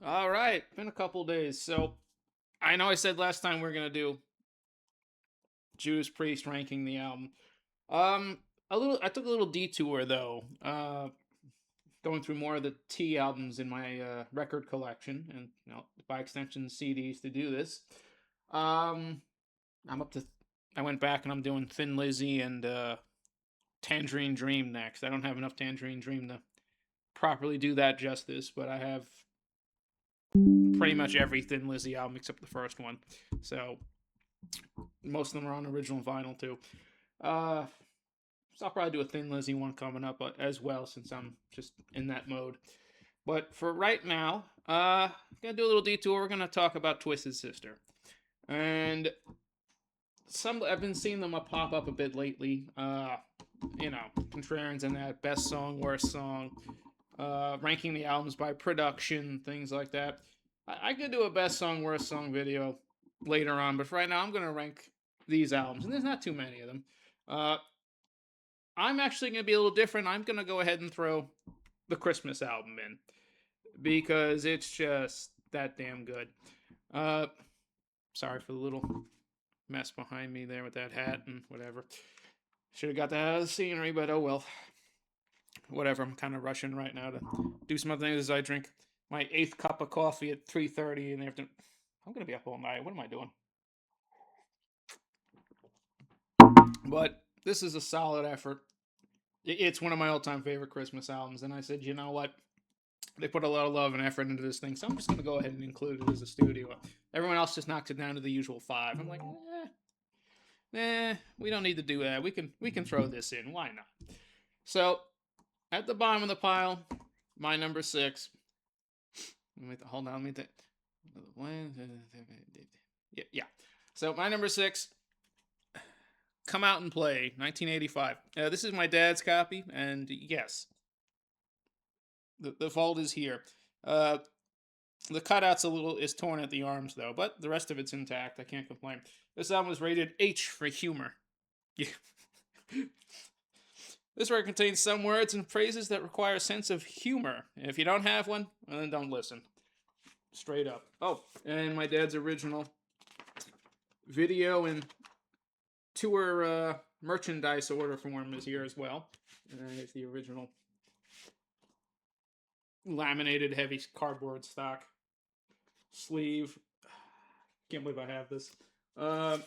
All right, been a couple days. So I know I said last time we are gonna do Judas Priest ranking the album. Um, I took a little detour though. Going through more of the T albums in my record collection, and by extension CDs to do this. Um, I'm up to. I went back and I'm doing Thin Lizzy and Tangerine Dream next. I don't have enough Tangerine Dream to properly do that justice, but I have pretty much every Thin Lizzy album except the first one. So most of them are on original vinyl too. Uh, so I'll probably do a Thin Lizzy one coming up as well since I'm just in that mode. But for right now, I'm gonna do a little detour. We're gonna talk about Twisted Sister, and I've been seeing them pop up a bit lately. Contrarians and that best song, worst song, ranking the albums by production, things like that. I could do a best song, worst song video later on, but for right now, I'm gonna rank these albums, and there's not too many of them. Uh, I'm actually gonna be a little different. I'm gonna go ahead and throw the Christmas album in because it's just that damn good. Uh, Sorry for the little mess behind me there with that hat and whatever. Should have got that out of the scenery, but oh well. Whatever. I'm kind of rushing right now to do some other things as I drink my eighth cup of coffee at 3:30 in the afternoon. I'm gonna be up all night. What am I doing? But this is a solid effort. It's one of my all-time favorite Christmas albums, and I said, you know what? They put a lot of love and effort into this thing, so I'm just gonna go ahead and include it as a studio. Everyone else just knocks it down to the usual five. I'm like, we don't need to do that. We can throw this in. Why not? So at the bottom of the pile, my number six. Hold on, let me think. Yeah. So my number six, Come Out and Play, 1985. This is my dad's copy, and yes, the fault is here. The cutout's is torn at the arms though, but the rest of it's intact. I can't complain. This album was rated H for humor. Yeah. This record contains some words and phrases that require a sense of humor. If you don't have one, well, then don't listen. Straight up. Oh, and my dad's original video and tour merchandise order form is here as well. And it's the original laminated heavy cardboard stock sleeve. Can't believe I have this. Dieter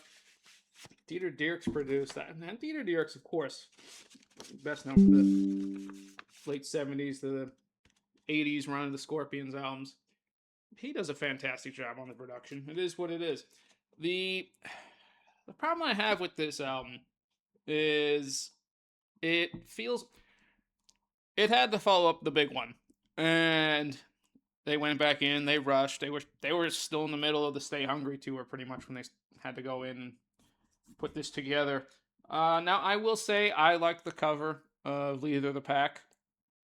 Dierks produced that. And Dieter Dierks, of course, best known for the late 70s to the 80s run of the Scorpions albums. He does a fantastic job on the production. It is what it is. The problem I have with this album is it feels it had to follow up the big one, and they went back in. They rushed. They were still in the middle of the Stay Hungry tour pretty much when they had to go in and put this together. Now I will say I like the cover of Leader of the Pack.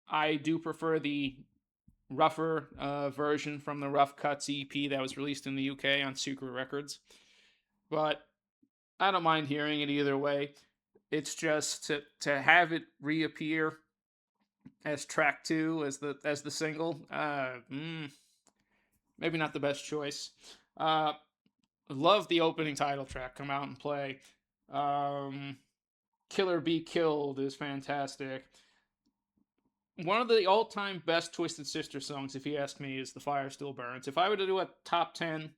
I do prefer the rougher version from the Rough Cuts EP that was released in the UK on Secret Records, but I don't mind hearing it either way. It's just to have it reappear as track two as the single. Maybe not the best choice. Uh, love the opening title track. Come Out and Play. Killer Be Killed is fantastic. One of the all-time best Twisted Sister songs, if you ask me, is "The Fire Still Burns." If I were to do a top 10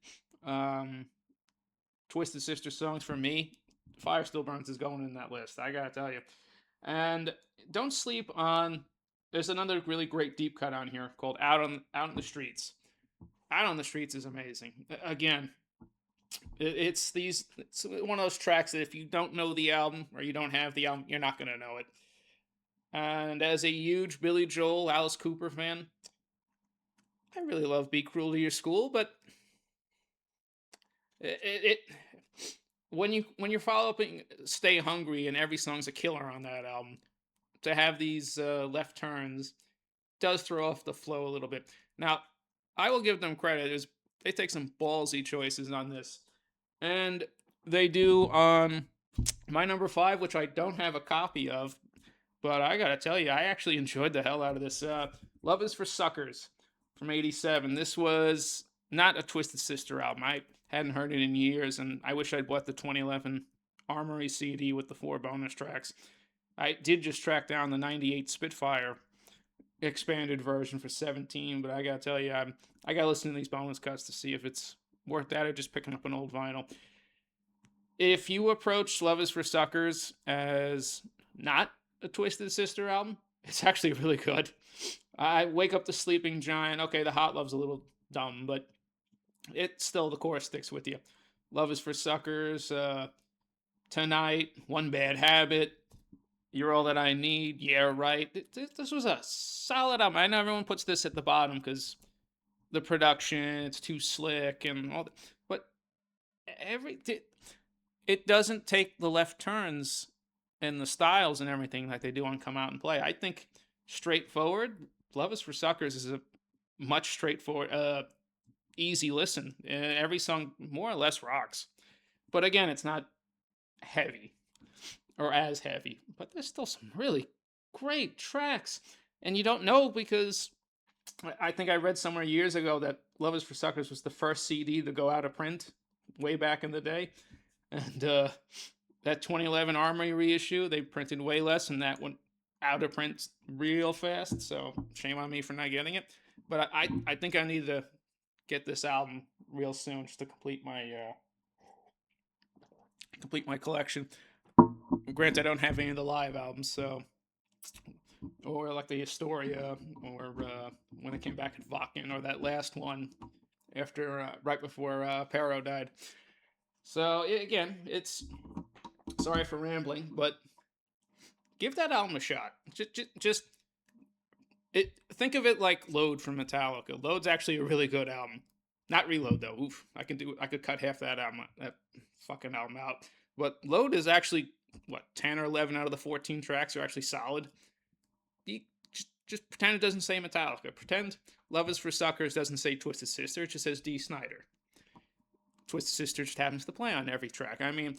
Twisted Sister songs for me, "Fire Still Burns" is going in that list. I gotta tell you. And don't sleep on. There's another really great deep cut on here called "Out in the Streets." "Out on the Streets" is amazing. Again, it's one of those tracks that if you don't know the album or you don't have the album, you're not gonna know it. And as a huge Billy Joel, Alice Cooper fan, I really love "Be Cruel to Your School," but it when you're following "Stay Hungry" and every song's a killer on that album, to have these left turns does throw off the flow a little bit. Now, I will give them credit; they take some ballsy choices on this, and they do on my number five, which I don't have a copy of, but I gotta tell you, I actually enjoyed the hell out of this. "Love Is for Suckers." from '87. This was not a Twisted Sister album. I hadn't heard it in years, and I wish I'd bought the 2011 Armory CD with the 4 bonus tracks. I did just track down the '98 Spitfire expanded version for 17, but I gotta tell you, I gotta listen to these bonus cuts to see if it's worth that or just picking up an old vinyl. If you approach Love Is for Suckers as not a Twisted Sister album, it's actually really good. I Wake Up the Sleeping Giant. Okay, the Hot Love's a little dumb, but it still, the chorus sticks with you. Love Is for Suckers, Tonight, One Bad Habit, You're All That I Need, Yeah, Right. This was a solid album. I know everyone puts this at the bottom because the production, it's too slick and all that. But every it doesn't take the left turns and the styles and everything like they do on Come Out and Play. I think straightforward, Love Is for Suckers is a much straightforward, easy listen. Every song more or less rocks. But again, it's not heavy or as heavy, but there's still some really great tracks. And you don't know because I think I read somewhere years ago that Love Is for Suckers was the first CD to go out of print way back in the day. And that 2011 Armory reissue, they printed way less, and that went out of print real fast. So shame on me for not getting it. But I think I need to get this album real soon just to complete my collection. Granted, I don't have any of the live albums, so or like the Historia, or when it came back at Wacken, or that last one after right before Pero died. So again, it's sorry for rambling, but give that album a shot. Just think of it like Load from Metallica. Load's actually a really good album. Not Reload though. Oof, I could cut half that fucking album out. But Load is actually what 10 or 11 out of the 14 tracks are actually solid. Just pretend it doesn't say Metallica. Pretend Love Is for Suckers doesn't say Twisted Sister. It just says Dee Snider. Twisted Sister just happens to play on every track. I mean,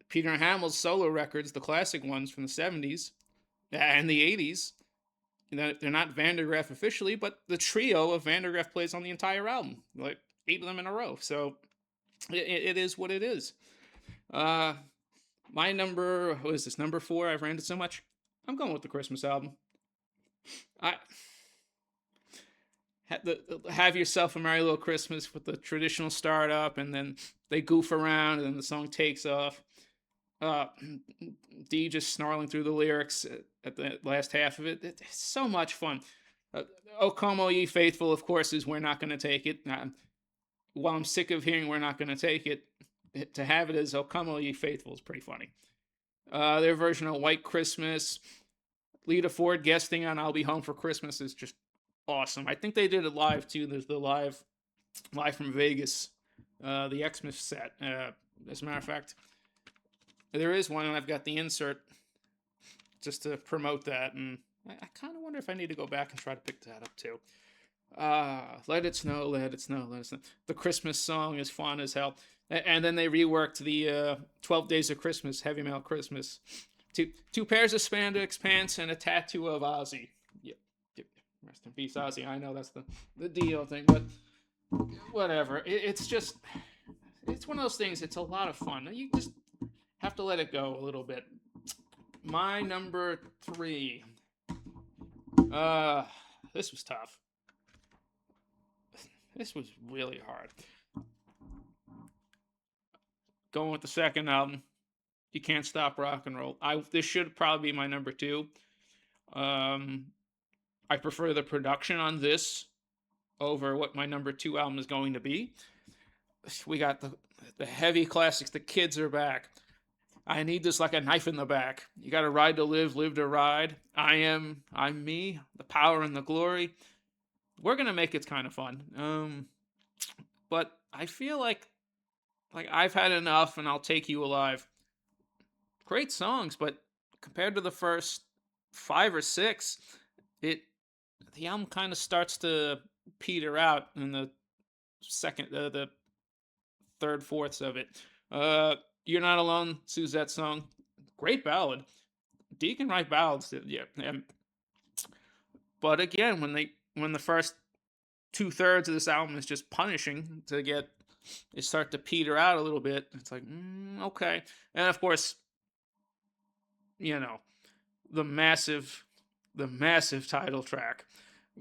Peter Hamill's solo records, the classic ones from the 70s and the 80s, they're not Vandergraff officially, but the trio of Vandergraff plays on the entire album, like 8 of them in a row. So it is what it is. My number, what is this, number 4? I've ranted so much. I'm going with the Christmas album. Have Yourself a Merry Little Christmas with the traditional startup, and then they goof around, and then the song takes off. Dee just snarling through the lyrics at the last half of it. It's so much fun. O Come All Ye Faithful, of course, is We're Not Gonna Take It. While I'm sick of hearing We're Not Gonna Take It, to have it as O Come All Ye Faithful is pretty funny. Their version of White Christmas, Lita Ford guesting on I'll Be Home for Christmas is just awesome. I think they did it live too. There's the live from Vegas, the Xmas set. As a matter of fact, there is one, and I've got the insert just to promote that. And I kind of wonder if I need to go back and try to pick that up too. Let It Snow, Let It Snow, Let It Snow. The Christmas song is fun as hell. And then they reworked the 12 Days of Christmas, Heavy Metal Christmas. Two pairs of spandex pants and a tattoo of Ozzy. Yep. Rest in peace, Ozzy. I know that's the Dio thing, but whatever. It's one of those things. It's a lot of fun. You just have to let it go a little bit. My number 3. This was tough. This was really hard. Going with the second album, You Can't Stop Rock and Roll. This should probably be my number 2. I prefer the production on this over what my number 2 album is going to be. We got the heavy classics. The Kids Are Back. I Need This Like a Knife in the Back. You Got to Ride to Live, Live to Ride. I'm Me. The Power and the Glory. We're gonna make it kind of fun. But I feel like I've had enough, and I'll Take You Alive. Great songs, but compared to the first 5 or 6, the album kind of starts to peter out in the third fourths of it. You're Not Alone, Suzette song, great ballad. Dee can write ballads, yeah. But again, when the first 2/3 of this album is just punishing to get it start to peter out a little bit. It's like, okay. And of course, you know, the massive, the massive title track,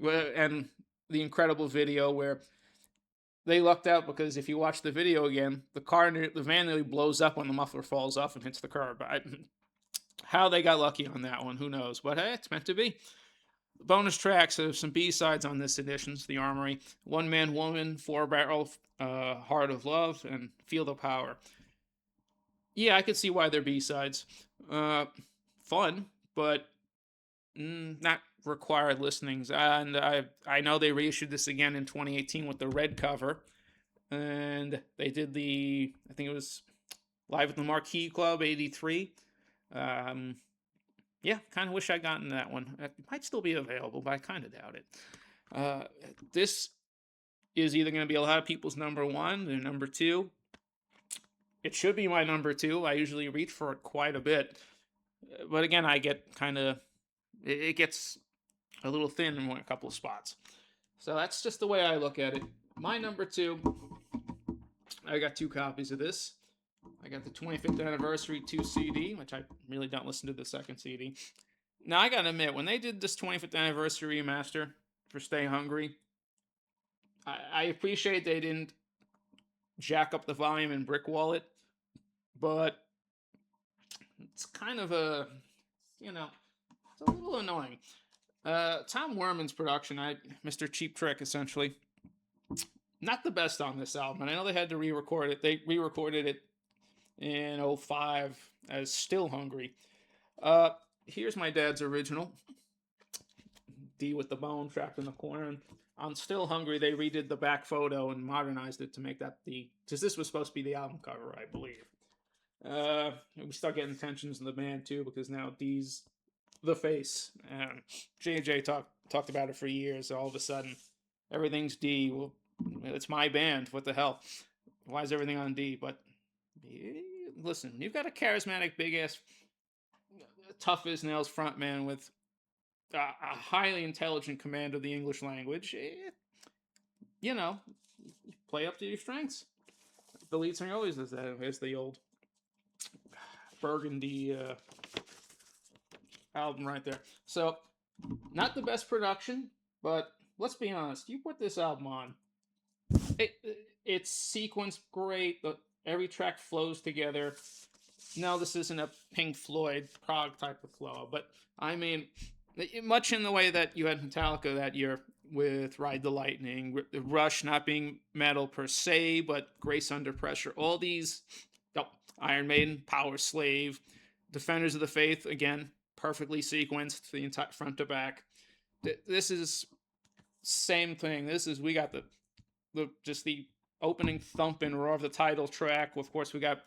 and the incredible video where they lucked out because if you watch the video again, the van nearly blows up when the muffler falls off and hits the curb. How they got lucky on that one, who knows? But hey, it's meant to be. Bonus tracks of some B-sides on this edition: The Armory, One Man Woman, Four Barrel, Heart of Love, and Field of Power. Yeah, I could see why they're B-sides. Fun, but not required listenings. And I know they reissued this again in 2018 with the red cover, and they did I think it was Live at the Marquee Club '83. Yeah, kind of wish I'd gotten that one. It might still be available, but I kind of doubt it. This is either going to be a lot of people's number one or number two. It should be my number two. I usually reach for it quite a bit. But again, I get kind of, it gets a little thin in a couple of spots. So that's just the way I look at it. My number two, I got 2 copies of this. I got the 25th Anniversary 2 CD, which I really don't listen to the second CD. Now, I gotta admit, when they did this 25th Anniversary remaster for Stay Hungry, I appreciate they didn't jack up the volume and brick wall it, but it's kind of it's a little annoying. Tom Werman's production, Mr. Cheap Trick, essentially, not the best on this album. And I know they had to re-record it. They re-recorded it in 2005 as Still Hungry. Here's my dad's original. D with the bone trapped in the corner. And on Still Hungry, they redid the back photo and modernized it to make that because this was supposed to be the album cover, I believe. We start getting tensions in the band too, because now D's the face. And JJ talked about it for years. All of a sudden, everything's D. Well, it's my band. What the hell? Why is everything on D? But listen, you've got a charismatic, big ass, tough as nails frontman with a highly intelligent command of the English language. Play up to your strengths. The lead singer always does that. It's the old Burgundy album right there. So, not the best production, but let's be honest. You put this album on, it's sequenced great. Every track flows together. No, this isn't a Pink Floyd prog type of flow, but I mean, much in the way that you had Metallica that year with Ride the Lightning, Rush not being metal per se, but Grace Under Pressure. All these, Iron Maiden, Power Slave, Defenders of the Faith, again, perfectly sequenced, the entire front to back. This is same thing. We got the opening thump and roar of the title track. Of course, we got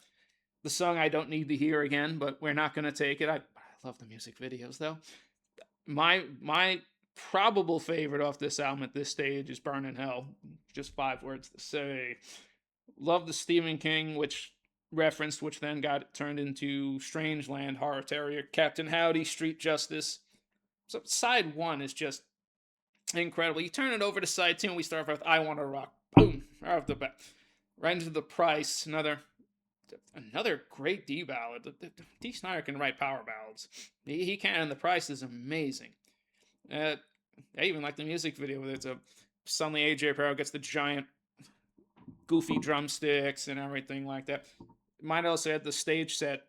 the song I Don't Need to Hear Again, but we're not going to take it. I love the music videos, though. My probable favorite off this album at this stage is Burn in Hell. Just 5 words to say. Love the Stephen King, which then got turned into Strangeland, Horror Terrier, Captain Howdy, Street Justice. So side 1 is just incredible. You turn it over to side 2 and we start with I Want to Rock. Boom! Right off the bat. Right into The Price. Another great D ballad. D. Snider can write power ballads. He can, and The Price is amazing. I even like the music video where suddenly AJ Perro gets the giant goofy drumsticks and everything like that. Might also had the stage set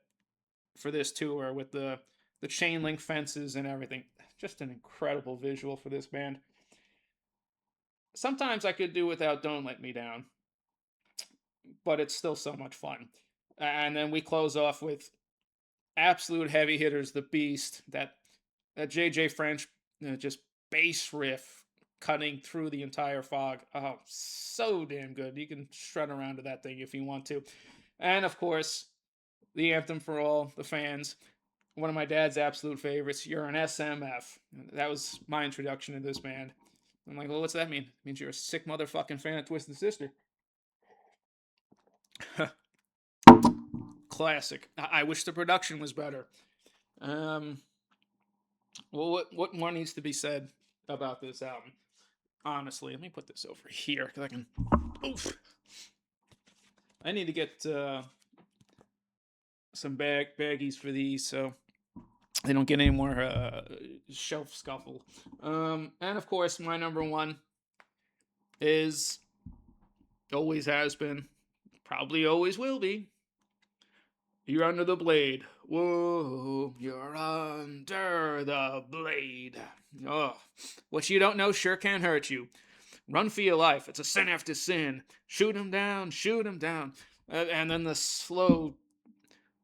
for this tour with the chain link fences and everything. Just an incredible visual for this band. Sometimes I could do without Don't Let Me Down, but it's still so much fun. And then we close off with absolute heavy hitters, The Beast, that JJ French just bass riff cutting through the entire fog. Oh, so damn good. You can strut around to that thing if you want to. And of course, the anthem for all the fans, one of my dad's absolute favorites, You're an SMF. That was my introduction to this band. I'm like, well, what's that mean? It means you're a sick motherfucking fan of Twisted Sister. Classic. I wish the production was better. Well, what more needs to be said about this album? honestly. Let me put this over here because I can. Oof. I need to get some baggies for these so they don't get any more shelf scuffle. And of course, my number one is always has been, probably always will be. You're under the blade. Whoa, you're under the blade. Oh, what you don't know sure can't hurt you. Run for your life. It's a sin after sin. Shoot him down, shoot him down. And then the slow,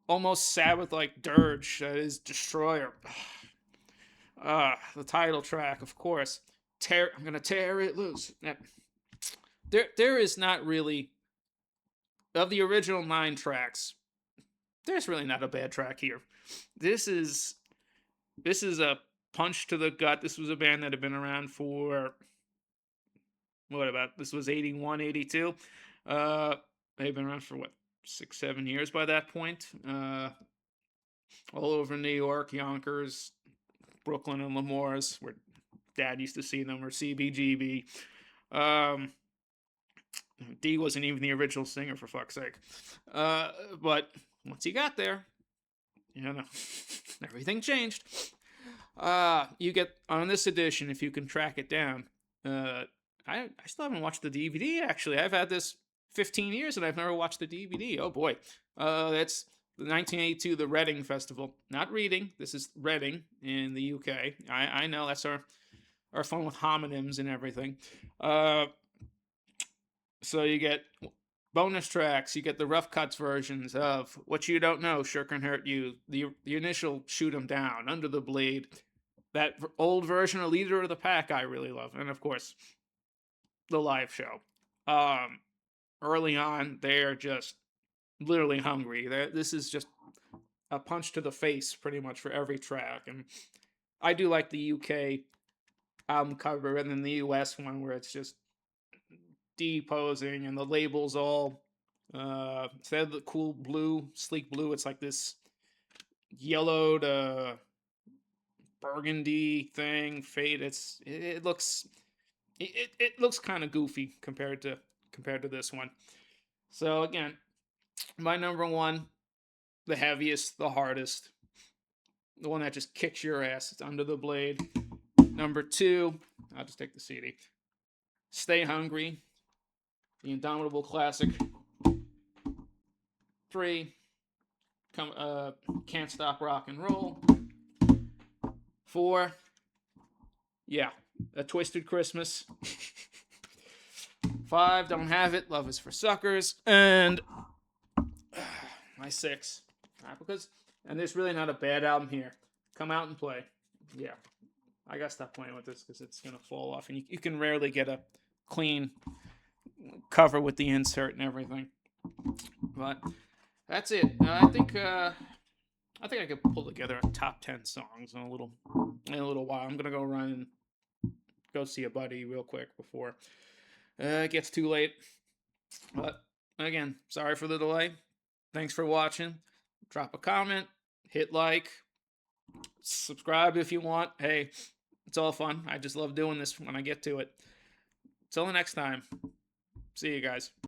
almost Sabbath-like dirge that is Destroyer. The title track, of course. I'm gonna tear it loose. There is not really, of the original 9 tracks, there's really not a bad track here. This is a punch to the gut. This was a band that had been around for this was 81, 82. They've been around for 6-7 years by that point. All over New York, Yonkers, Brooklyn, and Lemore's, where Dad used to see them, or CBGB. D wasn't even the original singer, for fuck's sake. But once he got there, everything changed. You get on this edition, if you can track it down. I still haven't watched the DVD, actually. I've had this 15 years and I've never watched the DVD. Oh boy. That's the 1982, the Reading Festival. Not Reading, this is Reading in the UK. I know that's our fun with homonyms and everything. So you get bonus tracks, you get the rough cuts versions of What You Don't Know Sure Can Hurt You, the initial Shoot 'Em Down, Under the Blade, that old version of Leader of the Pack I really love, and of course, the live show. Early on, they're just literally hungry. This is just a punch to the face pretty much for every track, and I do like the UK album cover and then the US one where it's just deposing and the labels all instead of the cool blue, sleek blue, it's like this yellowed burgundy thing, fade. It looks kind of goofy compared to this one. So again, my number one, the heaviest, the hardest, the one that just kicks your ass. It's Under the Blade. Number 2, I'll just take the CD. Stay Hungry, the Indomitable Classic. 3, Can't Stop Rock and Roll. 4, yeah, A Twisted Christmas. 5, Don't Have It, Love Is for Suckers. And my 6, and there's really not a bad album here. Come Out and Play. Yeah, I gotta stop playing with this because it's gonna fall off, and you can rarely get a clean cover with the insert and everything. But that's it. I think I could pull together a top 10 songs in a little while. I'm gonna go run and go see a buddy real quick before it gets too late. But again, sorry for the delay. Thanks for watching. Drop a comment, hit like, subscribe if you want. Hey, it's all fun. I just love doing this when I get to it. Till the next time. See you guys.